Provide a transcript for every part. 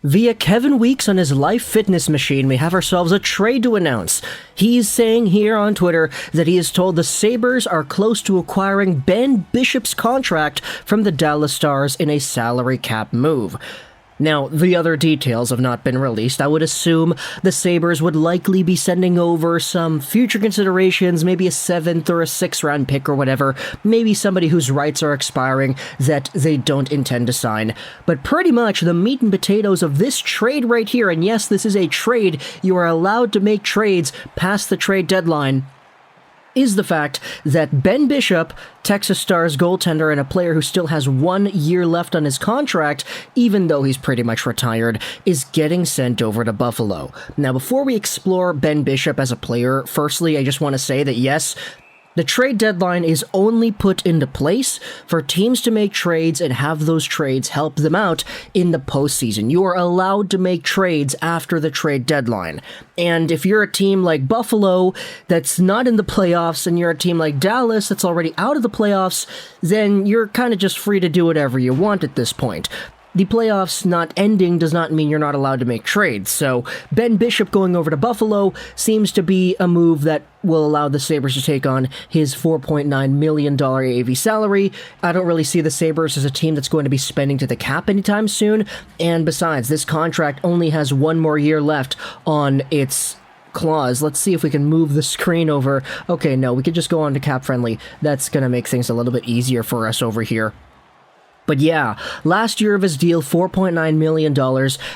Via Kevin Weeks on his Life Fitness machine, we have ourselves a trade to announce. He's saying here on Twitter that he is told the Sabres are close to acquiring Ben Bishop's contract from the Dallas Stars in a salary cap move. Now, the other details have not been released. I would assume the Sabres would likely be sending over some future considerations, maybe a 7th or a 6th round pick or whatever, maybe somebody whose rights are expiring that they don't intend to sign. But pretty much the meat and potatoes of this trade right here, and yes, this is a trade, you are allowed to make trades past the trade deadline, is the fact that Ben Bishop, Texas Stars goaltender and a player who still has 1 year left on his contract, even though he's pretty much retired, is getting sent over to Buffalo. Now, before we explore Ben Bishop as a player, firstly, I just want to say that yes, the trade deadline is only put into place for teams to make trades and have those trades help them out in the postseason. You are allowed to make trades after the trade deadline. And if you're a team like Buffalo that's not in the playoffs and you're a team like Dallas that's already out of the playoffs, then you're kind of just free to do whatever you want at this point. The playoffs not ending does not mean you're not allowed to make trades, so Ben Bishop going over to Buffalo seems to be a move that will allow the Sabres to take on his $4.9 million AAV salary. I don't really see the Sabres as a team that's going to be spending to the cap anytime soon, and besides, this contract only has 1 more year left on its clause. Let's see if we can move the screen over. Okay, no, we could just go on to cap friendly. That's going to make things a little bit easier for us over here. But yeah, last year of his deal, $4.9 million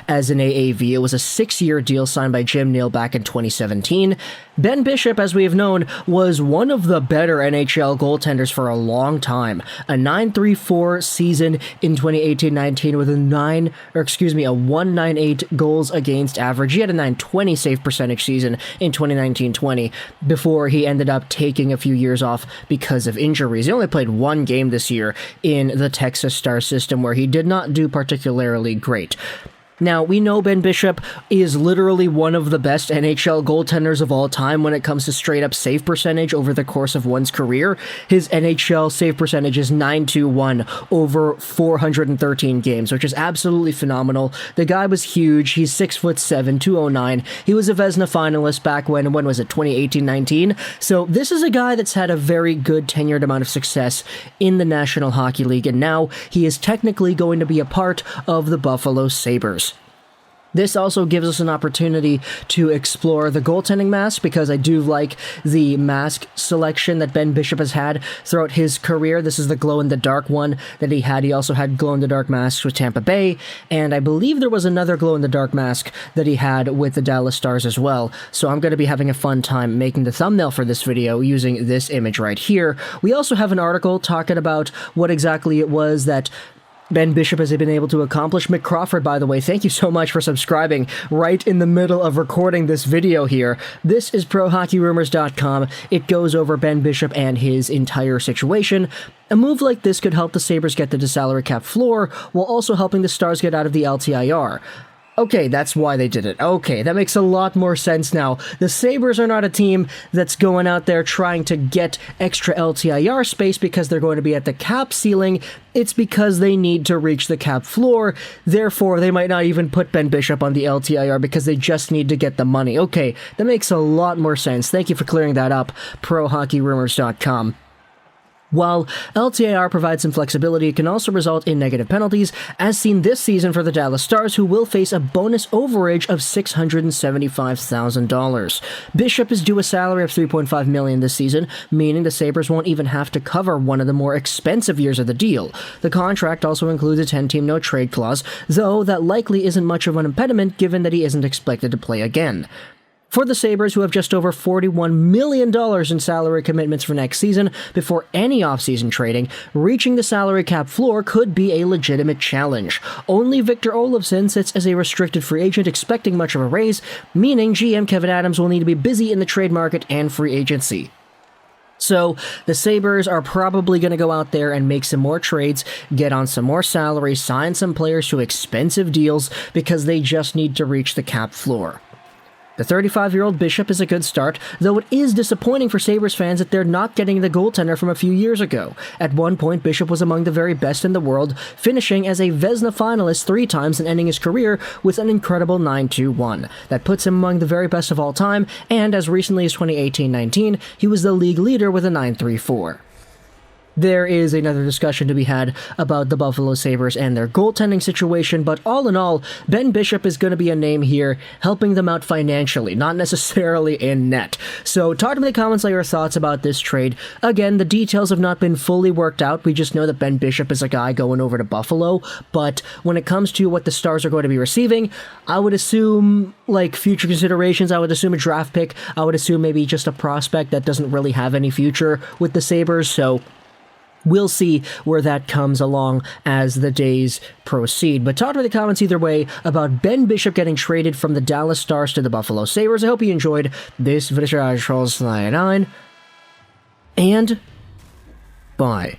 as an AAV. It was a 6-year deal signed by Jim Neal back in 2017. Ben Bishop, as we have known, was one of the better NHL goaltenders for a long time. A .934 season in 2018-19 with a 198 goals against average. He had a .920 save percentage season in 2019-20 before he ended up taking a few years off because of injuries. He only played 1 game this year in the Texas Star system where he did not do particularly great. Now, we know Ben Bishop is literally one of the best NHL goaltenders of all time when it comes to straight-up save percentage over the course of one's career. His NHL save percentage is .921 over 413 games, which is absolutely phenomenal. The guy was huge. He's 6'7", 209. He was a Vezina finalist back when was it, 2018-19? So this is a guy that's had a very good tenured amount of success in the National Hockey League, and now he is technically going to be a part of the Buffalo Sabres. This also gives us an opportunity to explore the goaltending mask, because I do like the mask selection that Ben Bishop has had throughout his career. This is the glow-in-the-dark one that he had. He also had glow-in-the-dark masks with Tampa Bay, and I believe there was another glow-in-the-dark mask that he had with the Dallas Stars as well. So I'm going to be having a fun time making the thumbnail for this video using this image right here. We also have an article talking about what exactly it was that Ben Bishop has been able to accomplish. Mick Crawford, by the way, thank you so much for subscribing right in the middle of recording this video here. This is ProHockeyRumours.com. It goes over Ben Bishop and his entire situation. A move like this could help the Sabres get to the salary cap floor, while also helping the Stars get out of the LTIR. Okay, that's why they did it. Okay, that makes a lot more sense now. The Sabres are not a team that's going out there trying to get extra LTIR space because they're going to be at the cap ceiling. It's because they need to reach the cap floor. Therefore, they might not even put Ben Bishop on the LTIR because they just need to get the money. Okay, that makes a lot more sense. Thank you for clearing that up, ProHockeyRumours.com. While LTIR provides some flexibility, it can also result in negative penalties, as seen this season for the Dallas Stars, who will face a bonus overage of $675,000. Bishop is due a salary of $3.5 million this season, meaning the Sabres won't even have to cover one of the more expensive years of the deal. The contract also includes a 10-team no-trade clause, though that likely isn't much of an impediment given that he isn't expected to play again. For the Sabres, who have just over $41 million in salary commitments for next season before any offseason trading, reaching the salary cap floor could be a legitimate challenge. Only Victor Olofsson sits as a restricted free agent expecting much of a raise, meaning GM Kevin Adams will need to be busy in the trade market and free agency. So, the Sabres are probably going to go out there and make some more trades, get on some more salary, sign some players to expensive deals because they just need to reach the cap floor. The 35-year-old Bishop is a good start, though it is disappointing for Sabres fans that they're not getting the goaltender from a few years ago. At one point, Bishop was among the very best in the world, finishing as a Vezina finalist 3 times and ending his career with an incredible 9.21. That puts him among the very best of all time, and as recently as 2018-19, he was the league leader with a 9.34. There is another discussion to be had about the Buffalo Sabres and their goaltending situation, but all in all, Ben Bishop is going to be a name here, helping them out financially, not necessarily in net. So talk to me in the comments, let your thoughts about this trade. Again, the details have not been fully worked out. We just know that Ben Bishop is a guy going over to Buffalo, but when it comes to what the Stars are going to be receiving, I would assume, like, future considerations, I would assume a draft pick, I would assume maybe just a prospect that doesn't really have any future with the Sabres, so we'll see where that comes along as the days proceed. But talk to me in the comments either way about Ben Bishop getting traded from the Dallas Stars to the Buffalo Sabres. I hope you enjoyed this video. And bye.